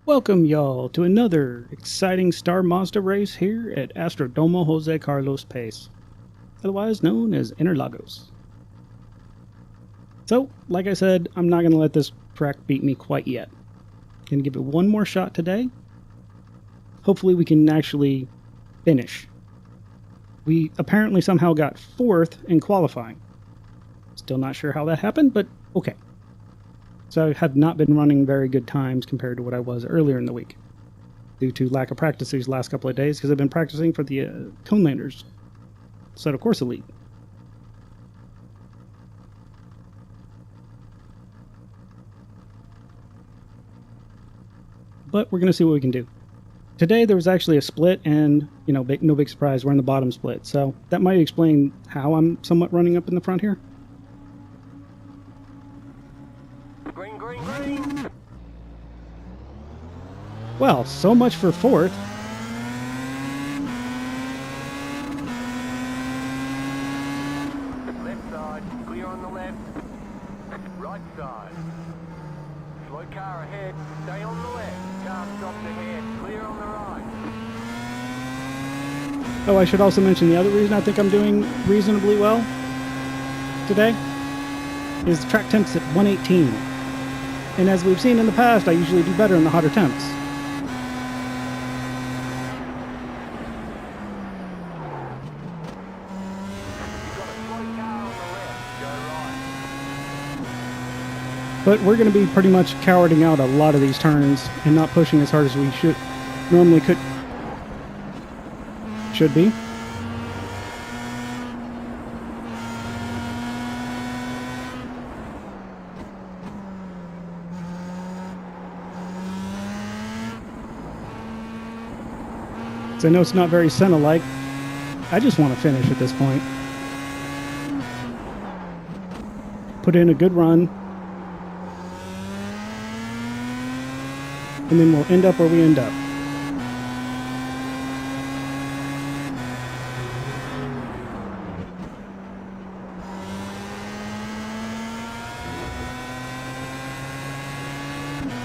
Welcome y'all to another exciting Star Mazda race here at Astrodomo Jose Carlos Pace, otherwise known as Interlagos. So, like I said, I'm not going to let this track beat me quite yet. Going to give it one more shot today. Hopefully we can actually finish. We apparently somehow got 4th in qualifying. Still not sure how that happened, but okay. So I have not been running very good times compared to what I was earlier in the week, due to lack of practice these last couple of days, because I've been practicing for the Conelanders, so of course Elite. But we're going to see what we can do. Today there was actually a split, and, you know, no big surprise, we're in the bottom split, so that might explain how I'm somewhat running up in the front here. Well, so much for 4th. Left side, clear on the left. Right side. Slow car ahead, stay on the left. Car stopped ahead, clear on the right. Oh, I should also mention the other reason I think I'm doing reasonably well today is the track temps at 118. And as we've seen in the past, I usually do better in the hotter temps. But we're going to be pretty much cowarding out a lot of these turns and not pushing as hard as we should be. So I know it's not very Senna-like. I just want to finish at this point. Put in a good run. And then we'll end up where we end up.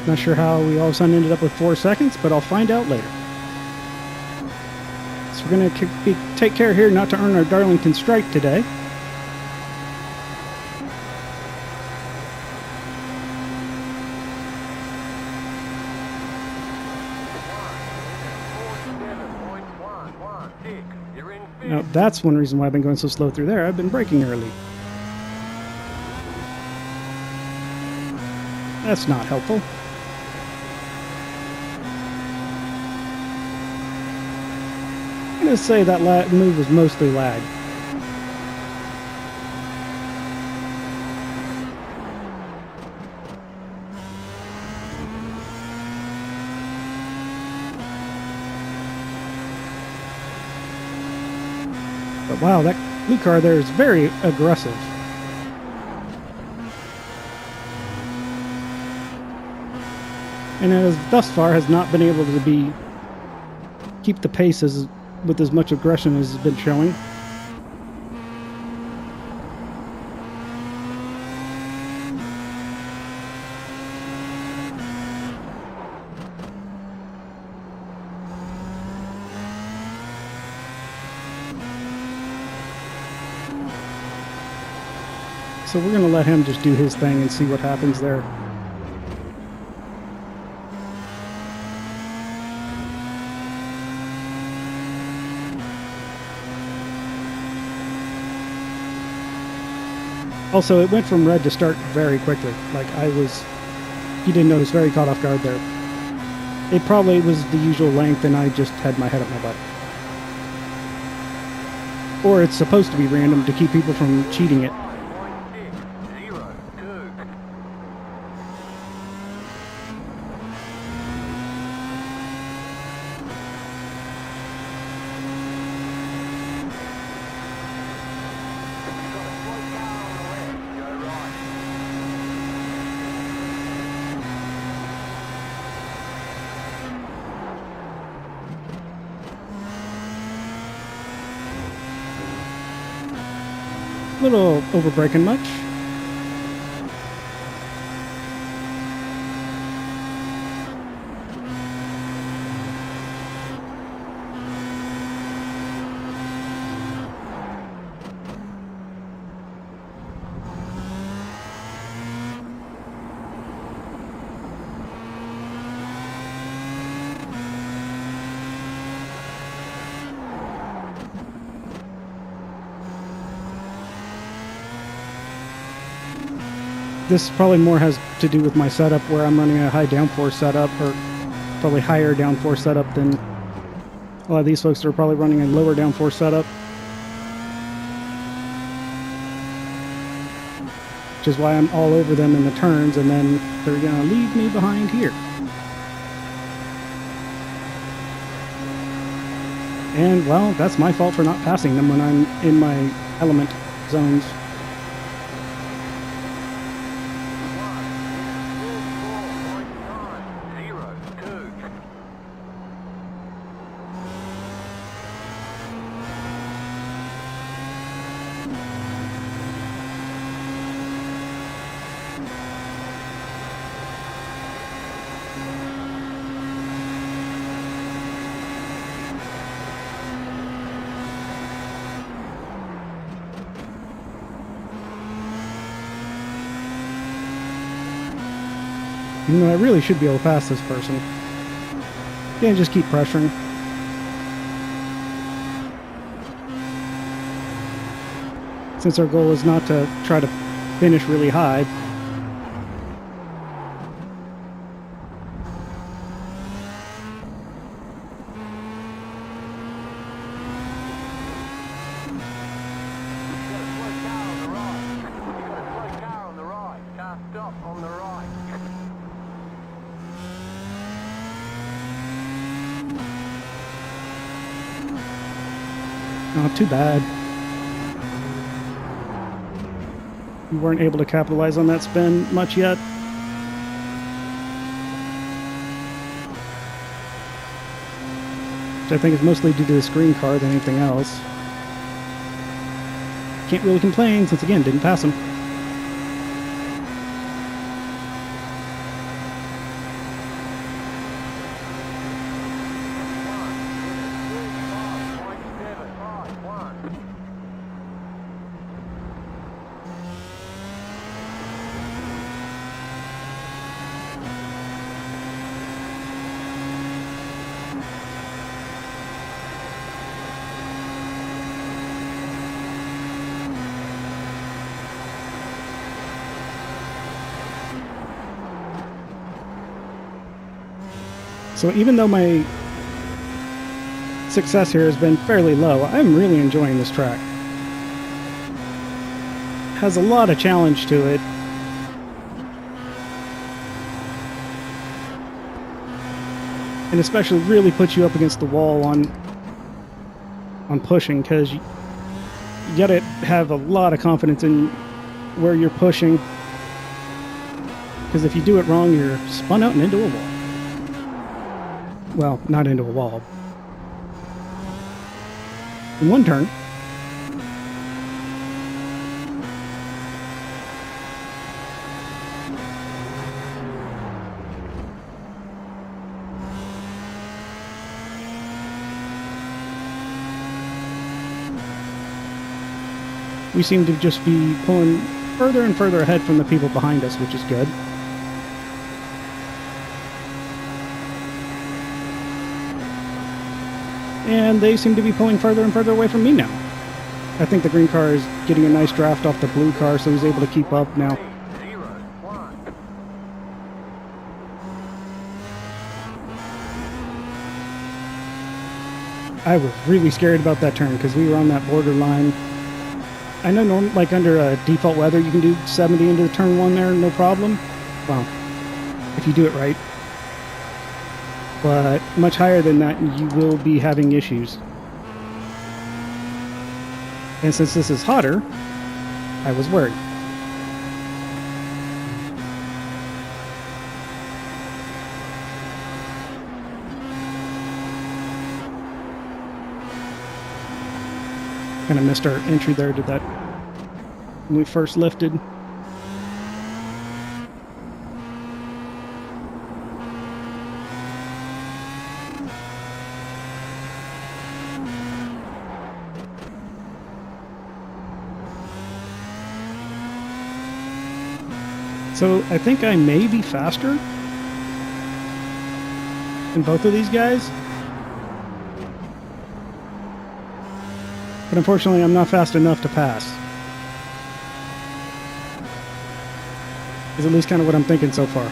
Not sure how we all of a sudden ended up with 4 seconds, but I'll find out later. So we're going to take care here not to earn our Darlington strike today. Now, that's one reason why I've been going so slow through there. I've been braking early. That's not helpful. I'm going to say that move was mostly lag. But wow, that blue car there is very aggressive. And as thus far has not been able to keep the pace with as much aggression as has been showing. So we're going to let him just do his thing and see what happens there. Also, it went from red to start very quickly. Like you didn't notice, very caught off guard there. It probably was the usual length and I just had my head up my butt. Or it's supposed to be random to keep people from cheating it. A little over braking much. this probably more has to do with my setup, where I'm running a high downforce setup, or probably higher downforce setup than a lot of these folks that are probably running a lower downforce setup. Which is why I'm all over them in the turns, and then they're gonna leave me behind here. And, well, that's my fault for not passing them when I'm in my element zones. Even though I really should be able to pass this person. Yeah, just keep pressuring. Since our goal is not to try to finish really high. Not too bad. We weren't able to capitalize on that spin much yet. Which I think is mostly due to this green car than anything else. Can't really complain since, again, didn't pass him. So even though my success here has been fairly low, I'm really enjoying this track. It has a lot of challenge to it. And especially really puts you up against the wall on pushing, because you gotta have a lot of confidence in where you're pushing. Because if you do it wrong, you're spun out and into a wall. Well, not into a wall. In one turn. We seem to just be pulling further and further ahead from the people behind us, which is good. And they seem to be pulling further and further away from me now. I think the green car is getting a nice draft off the blue car, so he's able to keep up now. I was really scared about that turn because we were on that borderline. I know like under default weather you can do 70 into turn 1 there, no problem. Well, if you do it right. But much higher than that, you will be having issues. And since this is hotter, I was worried. Kind of missed our entry there to that when we first lifted. So I think I may be faster than both of these guys. But unfortunately, I'm not fast enough to pass. Is at least kind of what I'm thinking so far.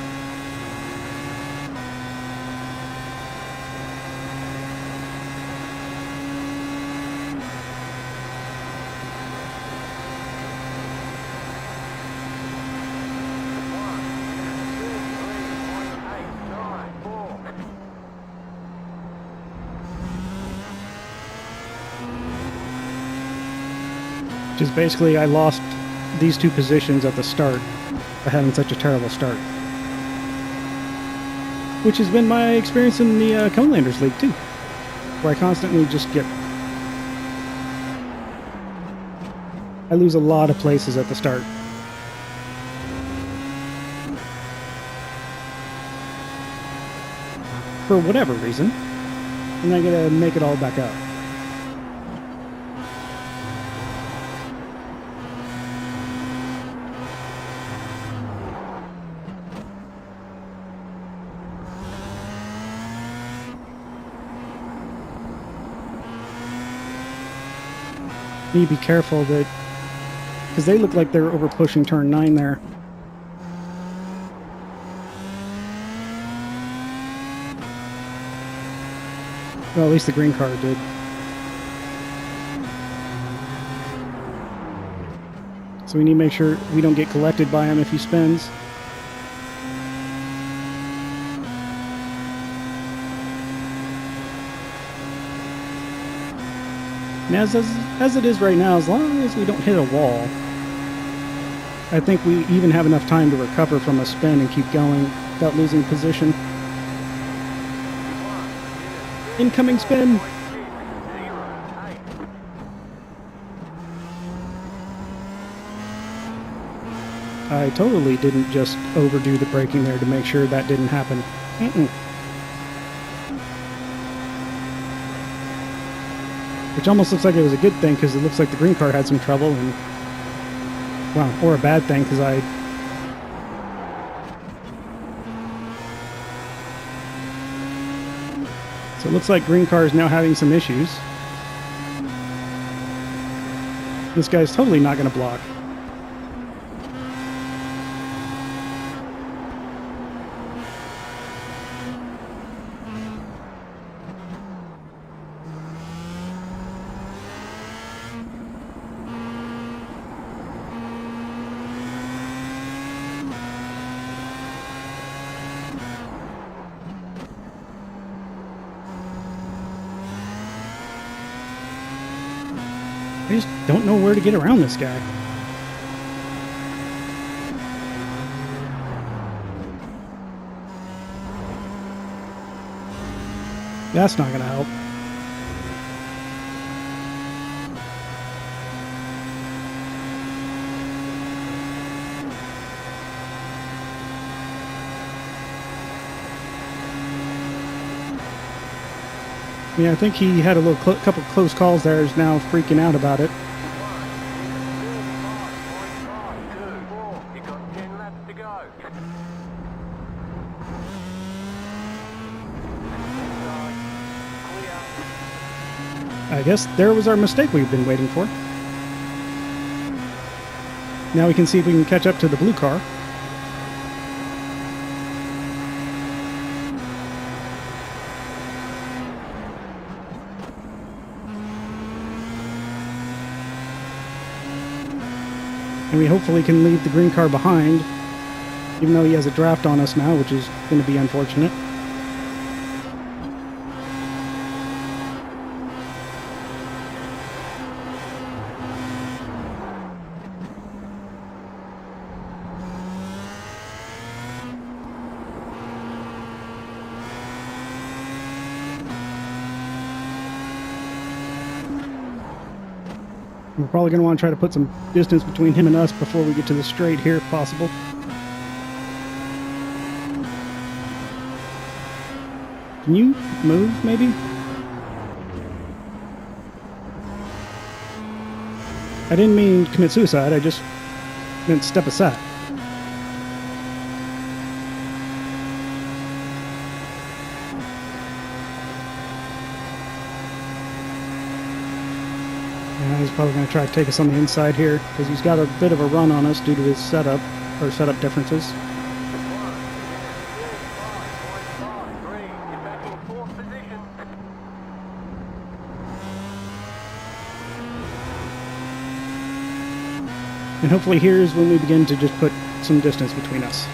Which is basically I lost these two positions at the start by having such a terrible start. Which has been my experience in the Conelanders League too, where I constantly just get... I lose a lot of places at the start. For whatever reason, and I gotta make it all back up. Need to be careful that, because they look like they're over pushing turn 9 there. Well, at least the green car did. So we need to make sure we don't get collected by him if he spins. And as it is right now, as long as we don't hit a wall, I think we even have enough time to recover from a spin and keep going without losing position. Incoming spin! I totally didn't just overdo the braking there to make sure that didn't happen. Which almost looks like it was a good thing, because it looks like the green car had some trouble, and... well, or a bad thing, because I... So it looks like green car is now having some issues. This guy's totally not going to block. I just don't know where to get around this guy. That's not going to help. Yeah, I think he had a little couple close calls there. Is now freaking out about it. I guess there was our mistake we've been waiting for. Now we can see if we can catch up to the blue car. And we hopefully can leave the green car behind, even though he has a draft on us now, which is going to be unfortunate. We're probably going to want to try to put some distance between him and us before we get to the straight here, if possible. Can you move, maybe? I didn't mean commit suicide, I just meant step aside. He's probably going to try to take us on the inside here, because he's got a bit of a run on us due to his setup. or setup differences. 5.3. Get back in fourth position. And hopefully here's when we begin to just put some distance between us.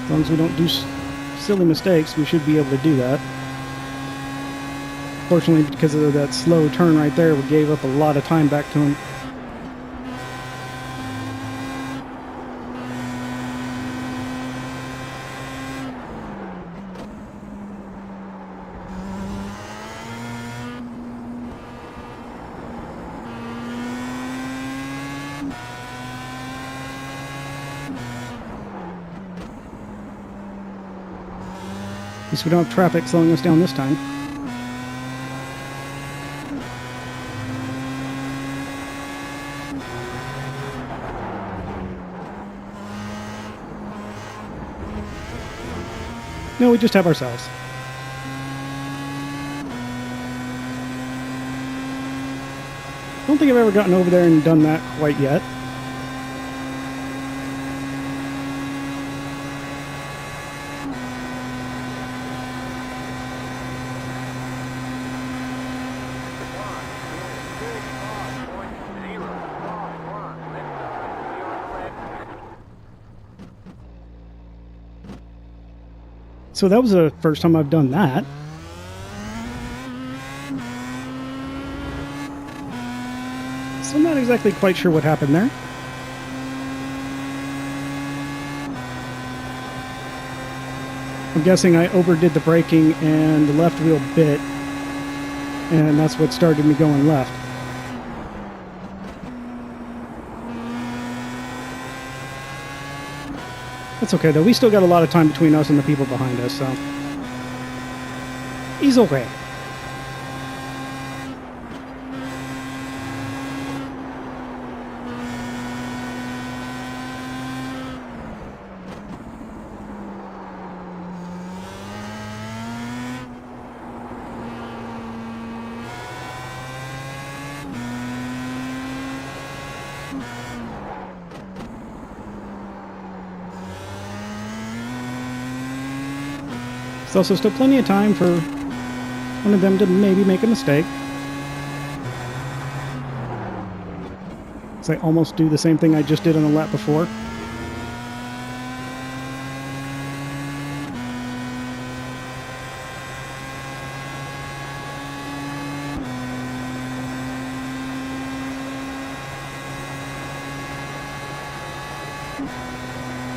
As long as we don't do silly mistakes, we should be able to do that. Fortunately, because of that slow turn right there, we gave up a lot of time back to him. At least we don't have traffic slowing us down this time. No, we just have ourselves. Don't think I've ever gotten over there and done that quite yet. So that was the first time I've done that. So I'm not exactly quite sure what happened there. I'm guessing I overdid the braking and the left wheel bit, and that's what started me going left. That's okay though, we still got a lot of time between us and the people behind us, so he's okay. There's also still plenty of time for one of them to maybe make a mistake. So I almost do the same thing I just did on the lap before.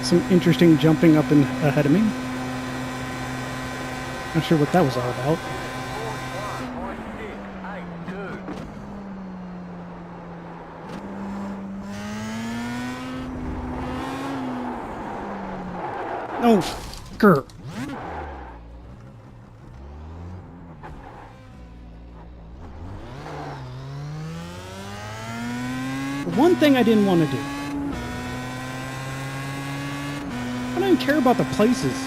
Some interesting jumping up and ahead of me. Not sure what that was all about. Oh, grr. One thing I didn't want to do. I don't even care about the places.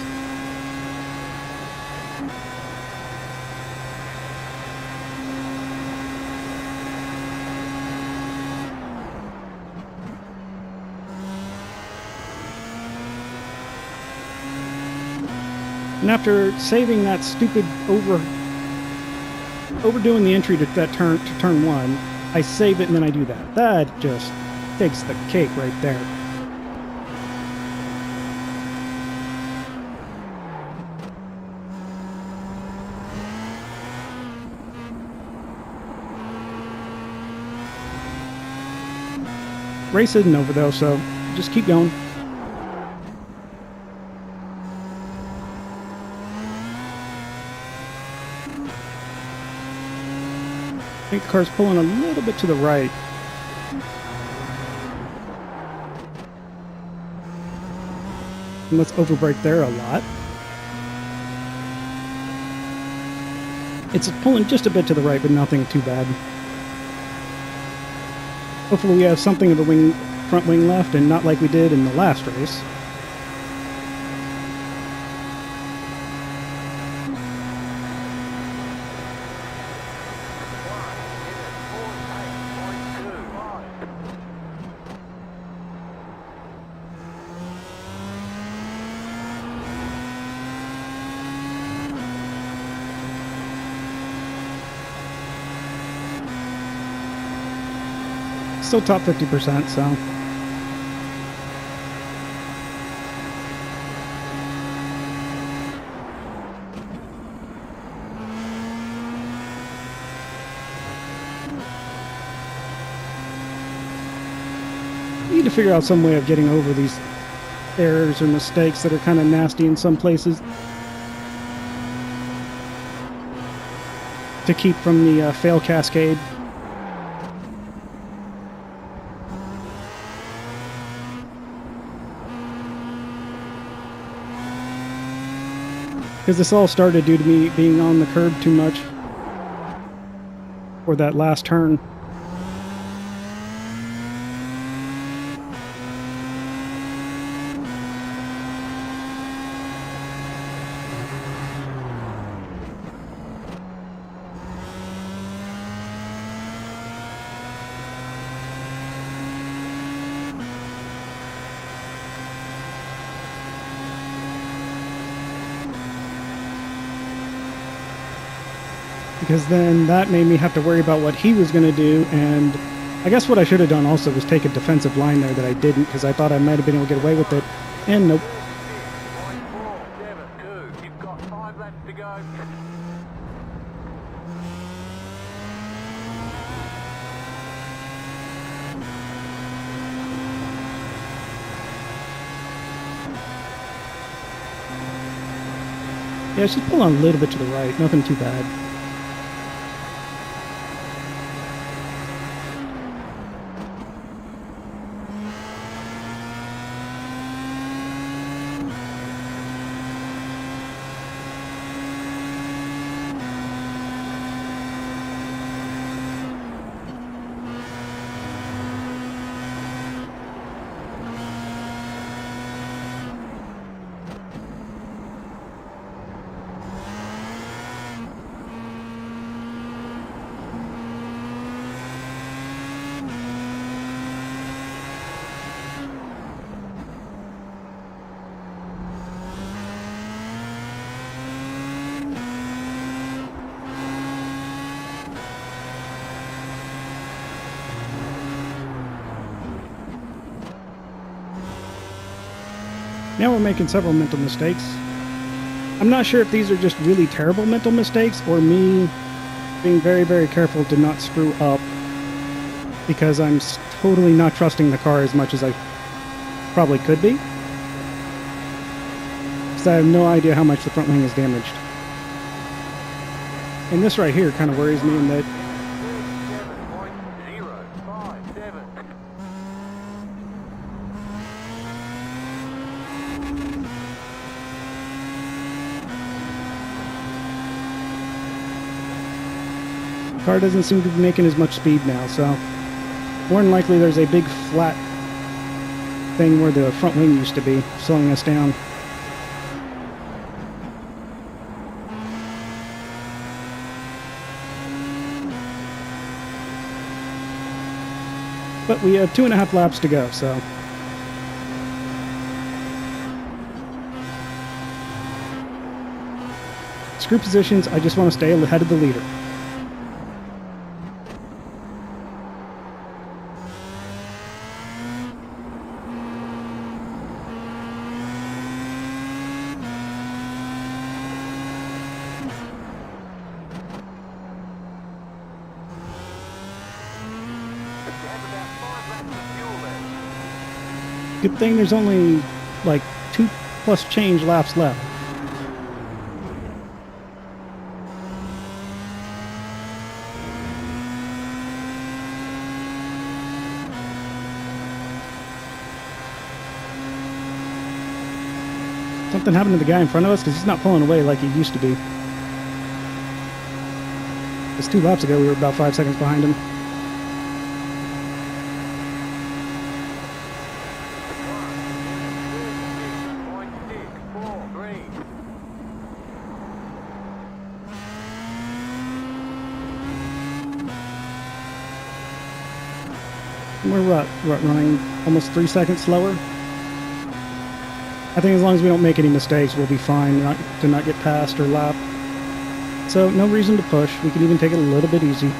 And after saving that stupid overdoing the entry to that turn one, I save it and then I do that. That just takes the cake right there. Race isn't over though, so just keep going. I think the car's pulling a little bit to the right. And let's overbrake there a lot. It's pulling just a bit to the right, but nothing too bad. Hopefully we have something of a front wing left and not like we did in the last race. Still top 50%, so. Need to figure out some way of getting over these errors or mistakes that are kind of nasty in some places to keep from the fail cascade. Because this all started due to me being on the curb too much for that last turn. Because then that made me have to worry about what he was going to do, and I guess what I should have done also was take a defensive line there that I didn't, because I thought I might have been able to get away with it, and nope. 0.472. You've got 5 laps to go. Yeah, she's pulling a little bit to the right, nothing too bad. Now we're making several mental mistakes. I'm not sure if these are just really terrible mental mistakes or me being very, very careful to not screw up because I'm totally not trusting the car as much as I probably could be. Because I have no idea how much the front wing is damaged. And this right here kind of worries me in that 37.057. the car doesn't seem to be making as much speed now, so more than likely there's a big flat thing where the front wing used to be, slowing us down. But we have 2.5 laps to go, so. Screw positions, I just want to stay ahead of the leader. You have about 5 laps of fuel left. Good thing there's only like 2 plus change laps left. Something happened to the guy in front of us because he's not pulling away like he used to be. Just 2 laps ago we were about 5 seconds behind him. We're running almost 3 seconds slower. I think as long as we don't make any mistakes, we'll be fine to not get passed or lapped. So no reason to push. We can even take it a little bit easy.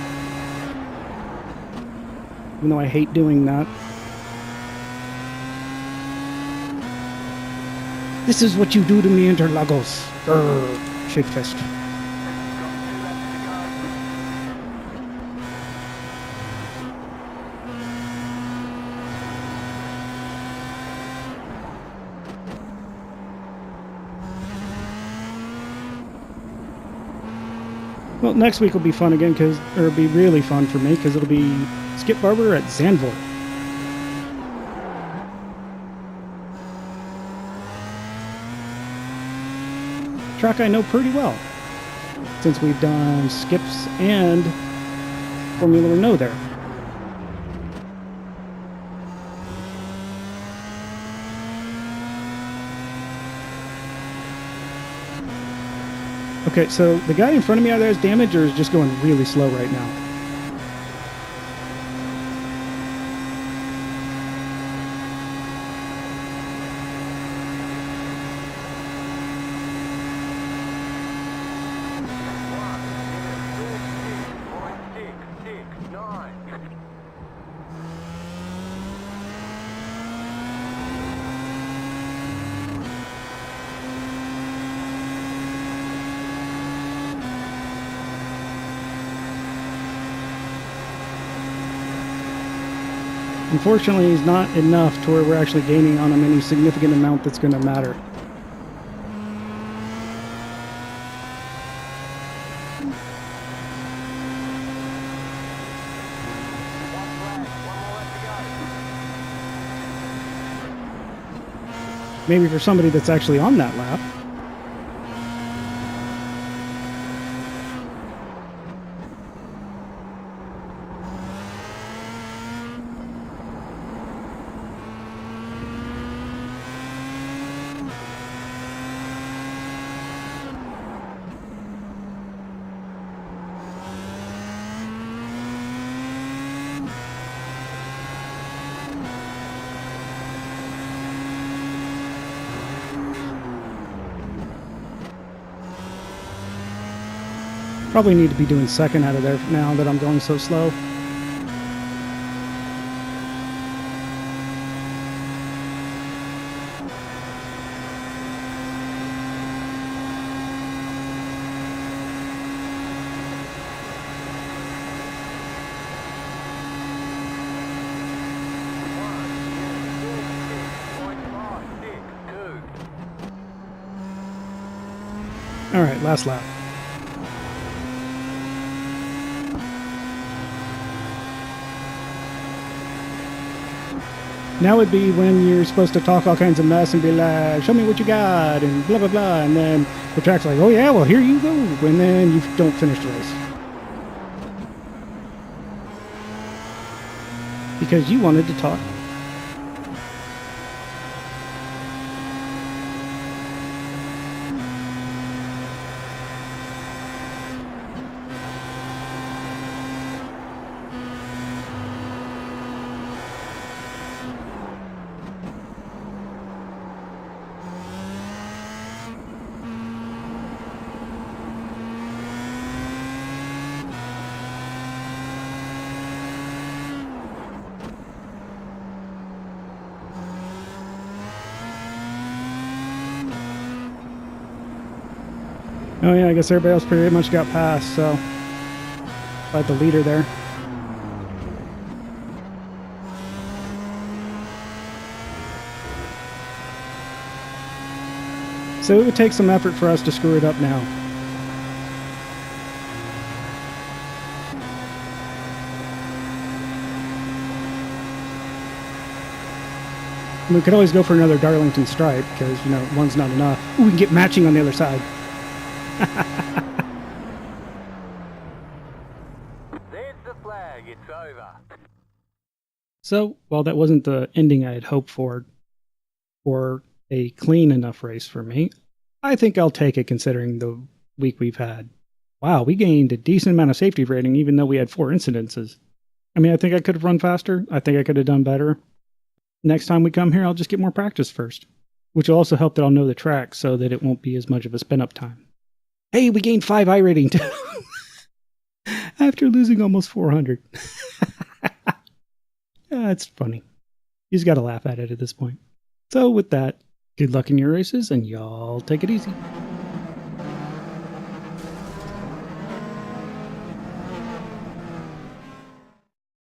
even though I hate doing that. This is what you do to me, Interlagos. Grr, shake fist. Well, next week will be fun again, or it'll be really fun for me, because it'll be Skip Barber at Zandvoort. Track I know pretty well, since we've done skips and Formula Renault there. Okay, so the guy in front of me out there is damaged or is just going really slow right now? Unfortunately, he's not enough to where we're actually gaining on him any significant amount that's going to matter. Maybe for somebody that's actually on that lap. Probably need to be doing second out of there now that I'm going so slow. All right, last lap. Now would be when you're supposed to talk all kinds of mess and be like, show me what you got, and blah, blah, blah. And then the track's like, oh yeah, well, here you go. And then you don't finish the race. Because you wanted to talk. Oh yeah, I guess everybody else pretty much got past, so about the leader there. So it would take some effort for us to screw it up now. We could always go for another Darlington stripe, because, you know, one's not enough. Ooh, we can get matching on the other side. There's the flag, it's over. So, while that wasn't the ending I had hoped for a clean enough race for me, I think I'll take it considering the week we've had. Wow, we gained a decent amount of safety rating even though we had 4 incidences. I mean, I think I could have run faster. I think I could have done better. Next time we come here, I'll just get more practice first, which will also help that I'll know the track so that it won't be as much of a spin-up time. Hey, we gained 5 iRating too! After losing almost 400. It's funny. You just got to laugh at it at this point. So with that, good luck in your races, and y'all take it easy.